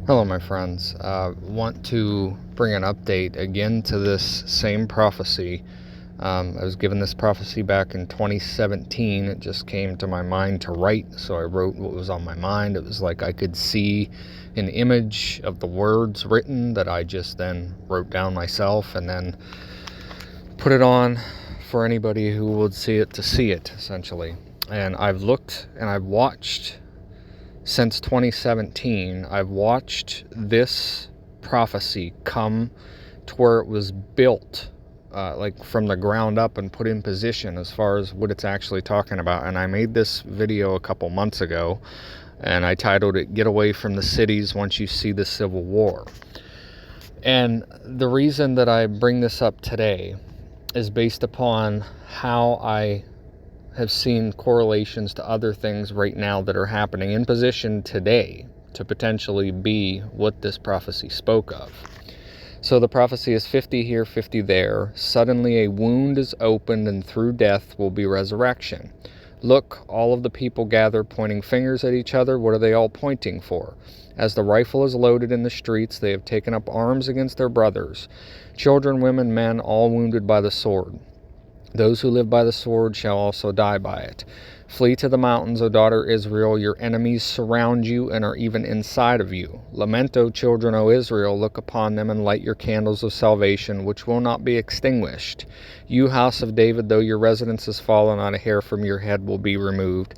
Hello, my friends. Want to bring an update again to this same prophecy. I was given this prophecy back in 2017. It just came to my mind to write, so I wrote what was on my mind. It was like I could see an image of the words written that I just then wrote down myself and then put it on for anybody who would see it to see it, essentially. And I've looked and I've watched since 2017, I've watched this prophecy come to where it was built, like from the ground up and put in position as far as what it's actually talking about. And I made this video a couple months ago, and I titled it, "Get Away from the Cities Once You See the Civil War." And the reason that I bring this up today is based upon how I have seen correlations to other things right now that are happening in position today to potentially be what this prophecy spoke of. So the prophecy is 50 here, 50 there. Suddenly a wound is opened, and through death will be resurrection. Look, all of the people gather, pointing fingers at each other. What are they all pointing for? As the rifle is loaded in the streets, they have taken up arms against their brothers. Children, women, men, all wounded by the sword. Those who live by the sword shall also die by it. Flee to the mountains, O daughter Israel. Your enemies surround you and are even inside of you. Lament, O children, O Israel. Look upon them and light your candles of salvation, which will not be extinguished. You, house of David, though your residence has fallen, not a hair from your head will be removed.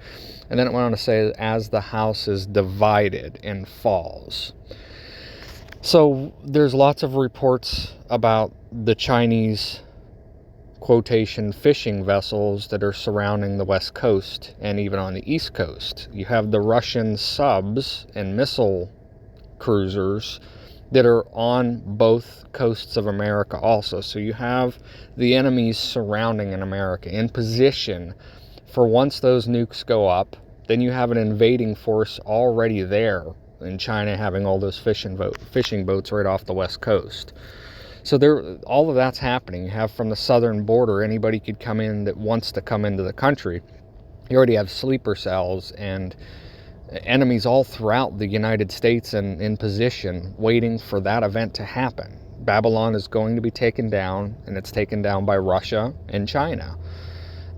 And then it went on to say, as the house is divided and falls. So there's lots of reports about the Chinese quotation fishing vessels that are surrounding the west coast and even on the east coast. You have the Russian subs and missile cruisers that are on both coasts of America also. So you have the enemies surrounding in America in position for once those nukes go up. Then you have an invading force already there in China, having all those fishing boats right off the west coast. So all of that's happening. You have from the southern border, anybody could come in that wants to come into the country. You already have sleeper cells and enemies all throughout the United States and in position waiting for that event to happen. Babylon is going to be taken down, and it's taken down by Russia and China.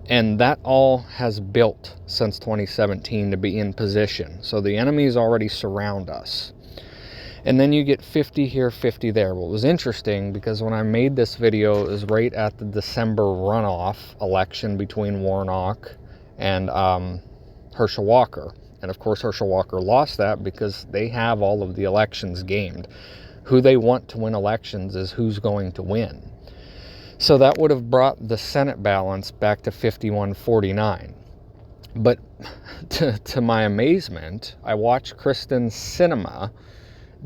And that all has built since 2017 to be in position. So the enemies already surround us. And then you get 50 here, 50 there. What was interesting, because when I made this video, it was right at the December runoff election between Warnock and Herschel Walker. And of course, Herschel Walker lost that because they have all of the elections gamed. Who they want to win elections is who's going to win. So that would have brought the Senate balance back to 51-49. But to my amazement, I watched Kristen Sinema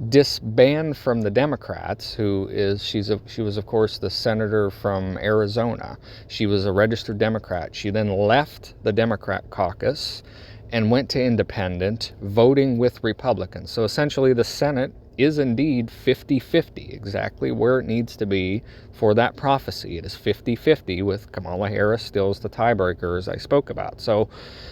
disband from the Democrats, she was of course the senator from Arizona. She was a registered Democrat. She then left the Democrat caucus and went to independent, voting with Republicans. So essentially the Senate is indeed 50-50, exactly where it needs to be for that prophecy. It is 50-50 with Kamala Harris still as the tiebreaker, as I spoke about. So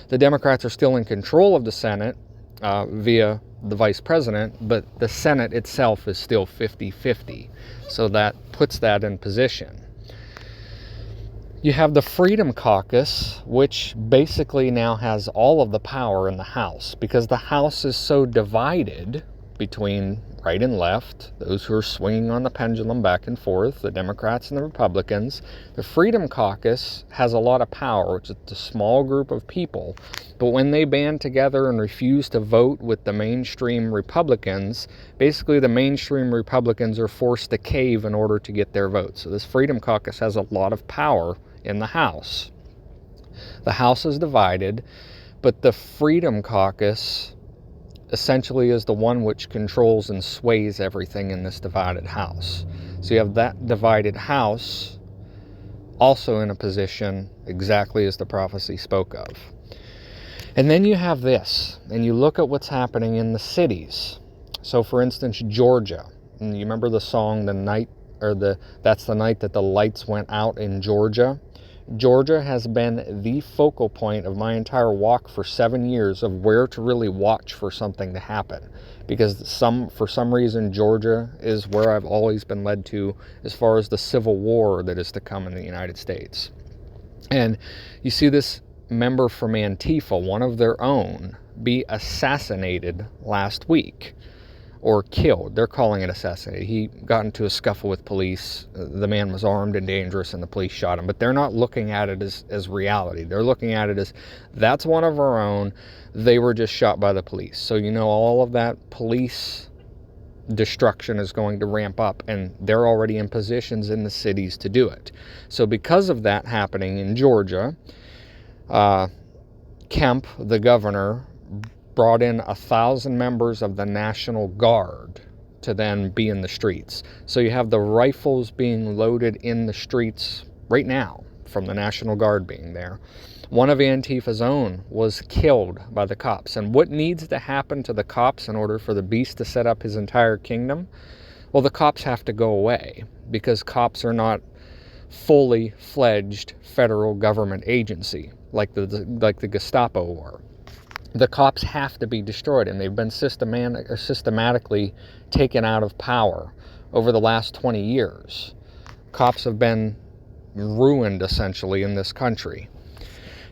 the Democrats are still in control of the Senate via the vice president, but the Senate itself is still 50-50. So that puts that in position. You have the Freedom Caucus, which basically now has all of the power in the House, because the House is so divided between right and left, those who are swinging on the pendulum back and forth, the Democrats and the Republicans. The Freedom Caucus has a lot of power, which is a small group of people, but when they band together and refuse to vote with the mainstream Republicans, basically the mainstream Republicans are forced to cave in order to get their votes. So this Freedom Caucus has a lot of power in the House. The House is divided, but the Freedom Caucus essentially is the one which controls and sways everything in this divided House. So you have that divided House also in a position exactly as the prophecy spoke of. And then you have this, and you look at what's happening in the cities. So for instance, Georgia, and you remember the song, That's the Night That the Lights Went Out in Georgia? Georgia has been the focal point of my entire walk for 7 years of where to really watch for something to happen. because for some reason Georgia is where I've always been led to as far as the civil war that is to come in the United States. And you see this member from Antifa, one of their own, be assassinated last week, or killed. They're calling it assassinated. He got into a scuffle with police. The man was armed and dangerous, and the police shot him. But they're not looking at it as reality. They're looking at it as, that's one of our own. They were just shot by the police. So all of that police destruction is going to ramp up, and they're already in positions in the cities to do it. So because of that happening in Georgia, Kemp, the governor, brought in 1,000 members of the National Guard to then be in the streets. So you have the rifles being loaded in the streets right now from the National Guard being there. One of Antifa's own was killed by the cops. And what needs to happen to the cops in order for the beast to set up his entire kingdom? Well, the cops have to go away, because cops are not fully fledged federal government agency like the Gestapo were. The cops have to be destroyed, and they've been systematically taken out of power over the last 20 years. Cops have been ruined, essentially, in this country.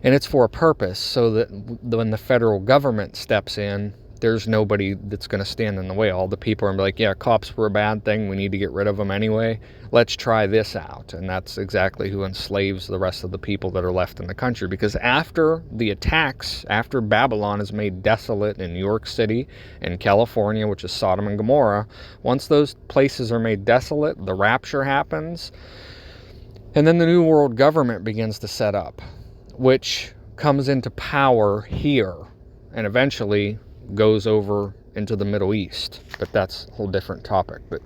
And it's for a purpose, so that when the federal government steps in, there's nobody that's going to stand in the way. All the people are like, yeah, cops were a bad thing. We need to get rid of them anyway. Let's try this out. And that's exactly who enslaves the rest of the people that are left in the country. Because after the attacks, after Babylon is made desolate in New York City and California, which is Sodom and Gomorrah, once those places are made desolate, the rapture happens. And then the New World Government begins to set up, which comes into power here and eventually goes over into the Middle East. But that's a whole different topic. But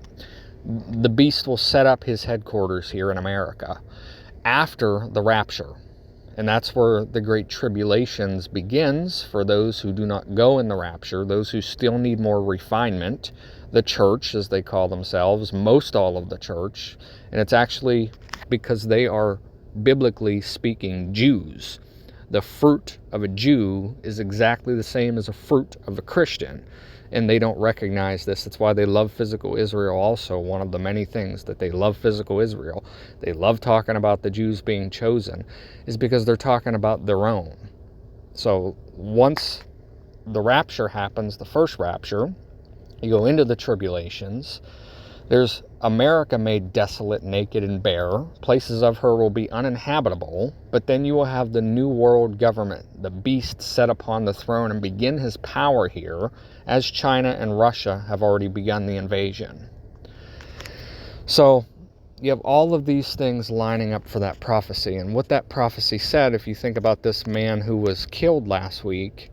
the beast will set up his headquarters here in America after the rapture. And that's where the Great Tribulations begins for those who do not go in the rapture, those who still need more refinement. The church, as they call themselves, most all of the church. And it's actually because they are, biblically speaking, Jews. The fruit of a Jew is exactly the same as a fruit of a Christian, and they don't recognize this. That's why they love physical Israel also. One of the many things that they love physical Israel, they love talking about the Jews being chosen, is because they're talking about their own. So once the rapture happens, the first rapture, you go into the tribulations, there's America made desolate, naked, and bare. Places of her will be uninhabitable. But then you will have the New World Government, the beast set upon the throne, and begin his power here, as China and Russia have already begun the invasion. So you have all of these things lining up for that prophecy. And what that prophecy said, if you think about this man who was killed last week,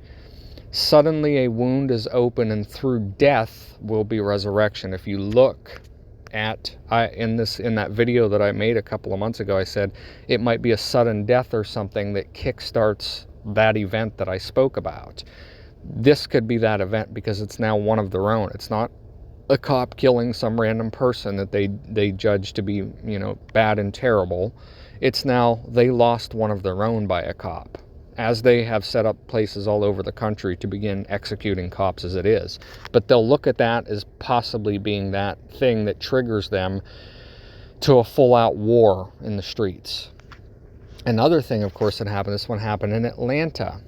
suddenly a wound is open, and through death will be resurrection. If you look at, in that video that I made a couple of months ago, I said it might be a sudden death or something that kickstarts that event that I spoke about. This could be that event, because it's now one of their own. It's not a cop killing some random person that they judge to be, bad and terrible. It's now they lost one of their own by a cop, as they have set up places all over the country to begin executing cops as it is. But they'll look at that as possibly being that thing that triggers them to a full-out war in the streets. Another thing, of course, that happened, this one happened in Atlanta.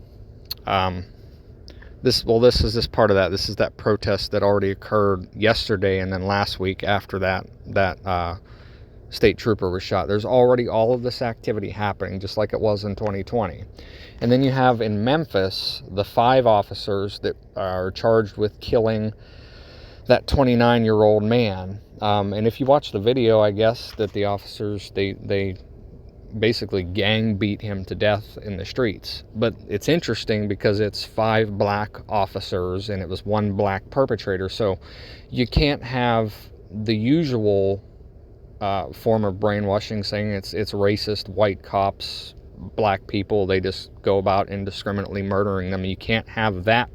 This is part of that. This is that protest that already occurred yesterday, and then last week after that state trooper was shot. There's already all of this activity happening, just like it was in 2020. And then you have in Memphis the 5 officers that are charged with killing that 29-year-old man. And if you watch the video, I guess that the officers, they basically gang beat him to death in the streets. But it's interesting because it's 5 black officers and it was 1 black perpetrator. So you can't have the usual form of brainwashing, saying it's racist, white cops, black people, they just go about indiscriminately murdering them. You can't have that.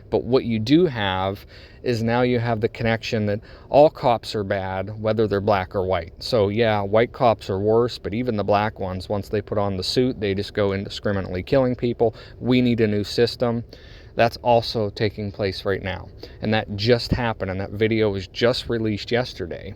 But what you do have is now you have the connection that all cops are bad, whether they're black or white. So yeah, white cops are worse, but even the black ones, once they put on the suit, they just go indiscriminately killing people. We need a new system. That's also taking place right now. And that just happened, and that video was just released yesterday.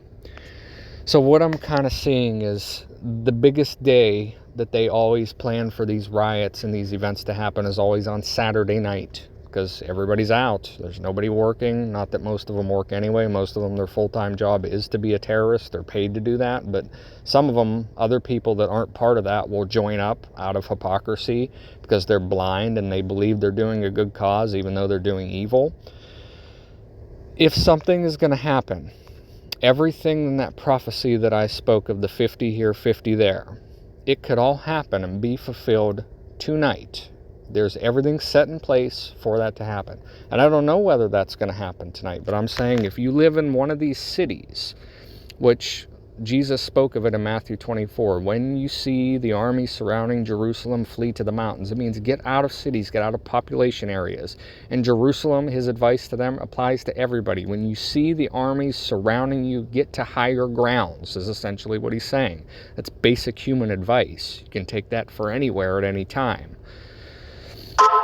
So what I'm kind of seeing is the biggest day that they always plan for these riots and these events to happen is always on Saturday night, because everybody's out. There's nobody working. Not that most of them work anyway. Most of them, their full-time job is to be a terrorist. They're paid to do that. But some of them, other people that aren't part of that, will join up out of hypocrisy because they're blind and they believe they're doing a good cause even though they're doing evil. If something is going to happen, everything in that prophecy that I spoke of, the 50 here, 50 there, it could all happen and be fulfilled tonight. There's everything set in place for that to happen. And I don't know whether that's going to happen tonight, but I'm saying if you live in one of these cities, which Jesus spoke of it in Matthew 24, when you see the army surrounding Jerusalem, flee to the mountains. It means get out of cities, get out of population areas. And Jerusalem, his advice to them applies to everybody. When you see the armies surrounding you, get to higher grounds, is essentially what he's saying. That's basic human advice. You can take that for anywhere at any time.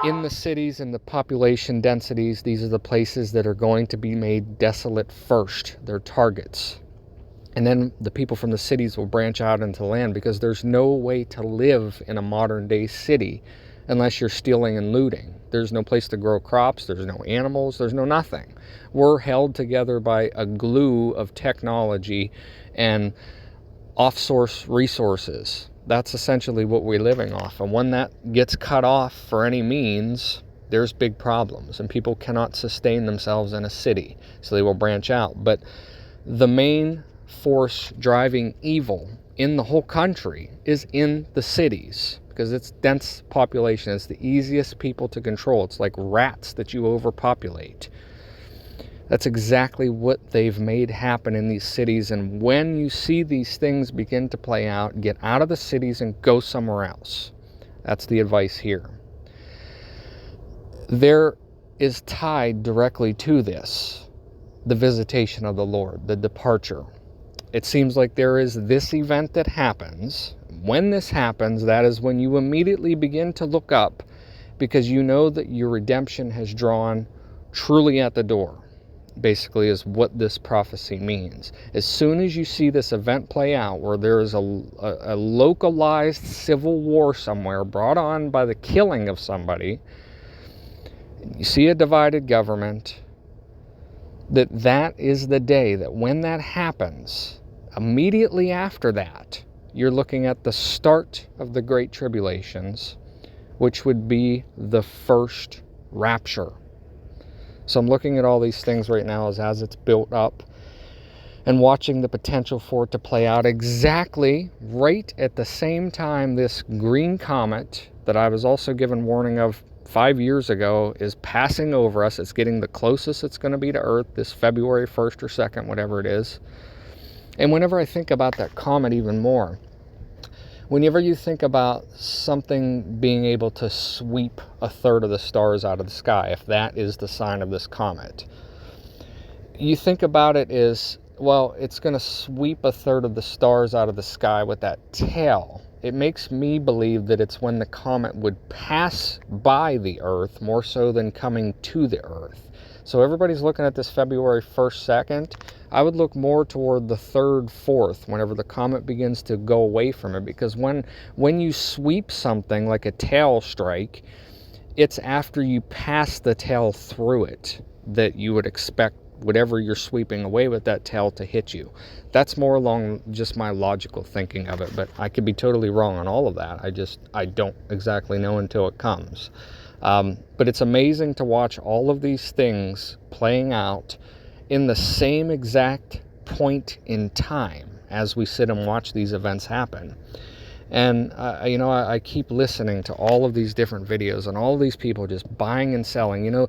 In the cities and the population densities, these are the places that are going to be made desolate first. They're targets. And then the people from the cities will branch out into the land, because there's no way to live in a modern day city unless you're stealing and looting. There's no place to grow crops. There's no animals. There's no nothing. We're held together by a glue of technology and off-source resources. That's essentially what we're living off. And when that gets cut off for any means, there's big problems, and people cannot sustain themselves in a city, so they will branch out. But the main force driving evil in the whole country is in the cities, because it's dense population. It's the easiest people to control. It's like rats that you overpopulate. That's exactly what they've made happen in these cities. And when you see these things begin to play out, get out of the cities and go somewhere else. That's the advice here. There is tied directly to this the visitation of the Lord, the departure. It seems like there is this event that happens. When this happens, that is when you immediately begin to look up, because you know that your redemption has drawn truly at the door. Basically is what this prophecy means. As soon as you see this event play out, where there is a localized civil war somewhere brought on by the killing of somebody, you see a divided government, that is the day that when that happens, immediately after that, you're looking at the start of the Great Tribulations, which would be the first rapture. So I'm looking at all these things right now as it's built up, and watching the potential for it to play out exactly right at the same time this green comet that I was also given warning of 5 years ago is passing over us. It's getting the closest it's going to be to Earth this February 1st or 2nd, whatever it is. And whenever I think about that comet even more, whenever you think about something being able to sweep a third of the stars out of the sky, if that is the sign of this comet, you think about it as, well, it's going to sweep a third of the stars out of the sky with that tail. It makes me believe that it's when the comet would pass by the Earth more so than coming to the Earth. So everybody's looking at this February 1st, 2nd. I would look more toward the 3rd, 4th, whenever the comet begins to go away from it. Because when you sweep something like a tail strike, it's after you pass the tail through it that you would expect whatever you're sweeping away with that tail to hit you. That's more along just my logical thinking of it, but I could be totally wrong on all of that. I don't exactly know until it comes. But it's amazing to watch all of these things playing out in the same exact point in time as we sit and watch these events happen. And, I keep listening to all of these different videos and all of these people just buying and selling,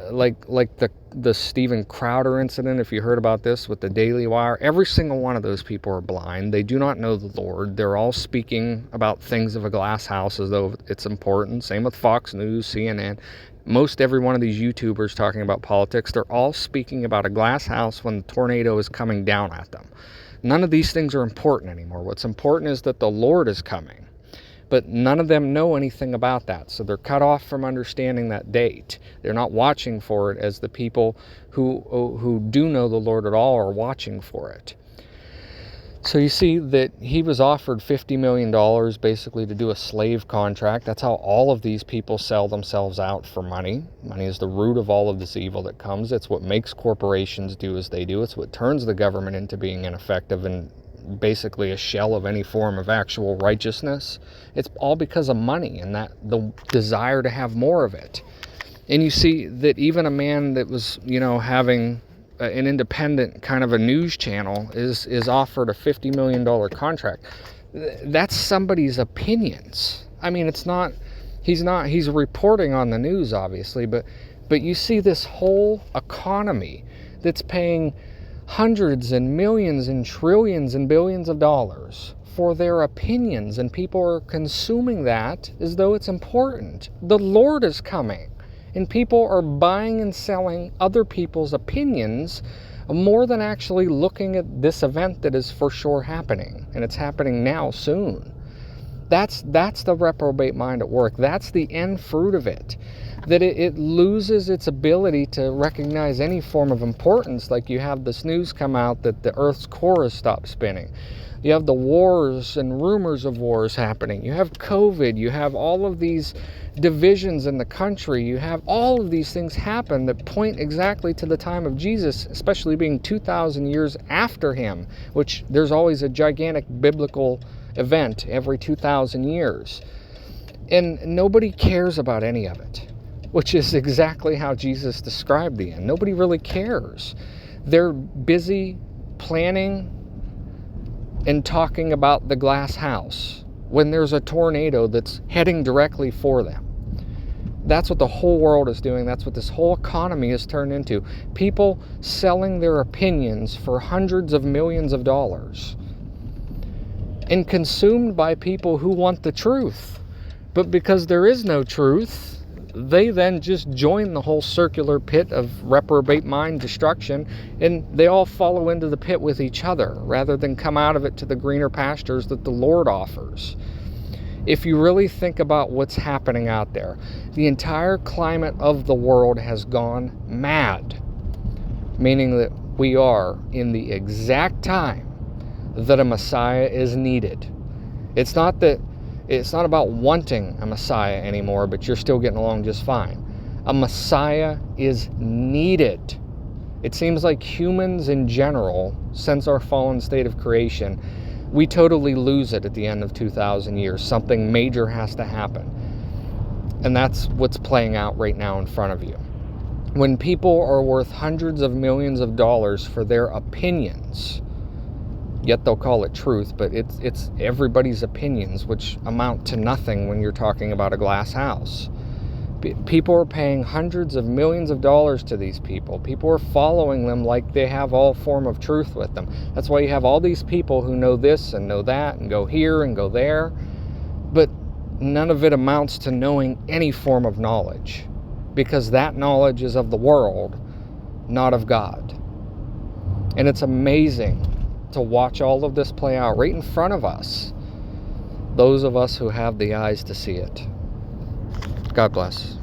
like the Steven Crowder incident, if you heard about this with the Daily Wire. Every single one of those people are blind. They do not know the Lord. They're all speaking about things of a glass house as though it's important. Same with Fox News, CNN. Most every one of these YouTubers talking about politics, they're all speaking about a glass house when the tornado is coming down at them. None of these things are important anymore. What's important is that the Lord is coming. But none of them know anything about that. So they're cut off from understanding that date. They're not watching for it as the people who do know the Lord at all are watching for it. So you see that he was offered $50 million basically to do a slave contract. That's how all of these people sell themselves out for money. Money is the root of all of this evil that comes. It's what makes corporations do as they do. It's what turns the government into being ineffective and basically a shell of any form of actual righteousness. It's all because of money and that the desire to have more of it. And you see that even a man that was, having an independent kind of a news channel is offered a $50 million contract. That's somebody's opinions. I mean, he's reporting on the news, obviously, but you see this whole economy that's paying hundreds and millions and trillions and billions of dollars for their opinions, and people are consuming that as though it's important. The Lord is coming. And people are buying and selling other people's opinions more than actually looking at this event that is for sure happening. And it's happening now, soon. That's the reprobate mind at work. That's the end fruit of it. That it loses its ability to recognize any form of importance. Like you have this news come out that the Earth's core has stopped spinning. You have the wars and rumors of wars happening. You have COVID. You have all of these divisions in the country. You have all of these things happen that point exactly to the time of Jesus, especially being 2,000 years after him, which there's always a gigantic biblical event every 2,000 years. And nobody cares about any of it, which is exactly how Jesus described the end. Nobody really cares. They're busy planning and talking about the glass house when there's a tornado that's heading directly for them. That's what the whole world is doing. That's what this whole economy has turned into. People selling their opinions for hundreds of millions of dollars and consumed by people who want the truth. But because there is no truth, they then just join the whole circular pit of reprobate mind destruction, and they all follow into the pit with each other rather than come out of it to the greener pastures that the Lord offers. If you really think about what's happening out there, the entire climate of the world has gone mad, meaning that we are in the exact time that a Messiah is needed. It's not about wanting a Messiah anymore, but you're still getting along just fine. A Messiah is needed. It seems like humans in general, since our fallen state of creation, we totally lose it at the end of 2,000 years. Something major has to happen. And that's what's playing out right now in front of you. When people are worth hundreds of millions of dollars for their opinions, yet they'll call it truth, but it's everybody's opinions, which amount to nothing when you're talking about a glass house. People are paying hundreds of millions of dollars to these people. People are following them like they have all form of truth with them. That's why you have all these people who know this and know that and go here and go there, but none of it amounts to knowing any form of knowledge, because that knowledge is of the world, not of God. And it's amazing to watch all of this play out right in front of us, those of us who have the eyes to see it. God bless.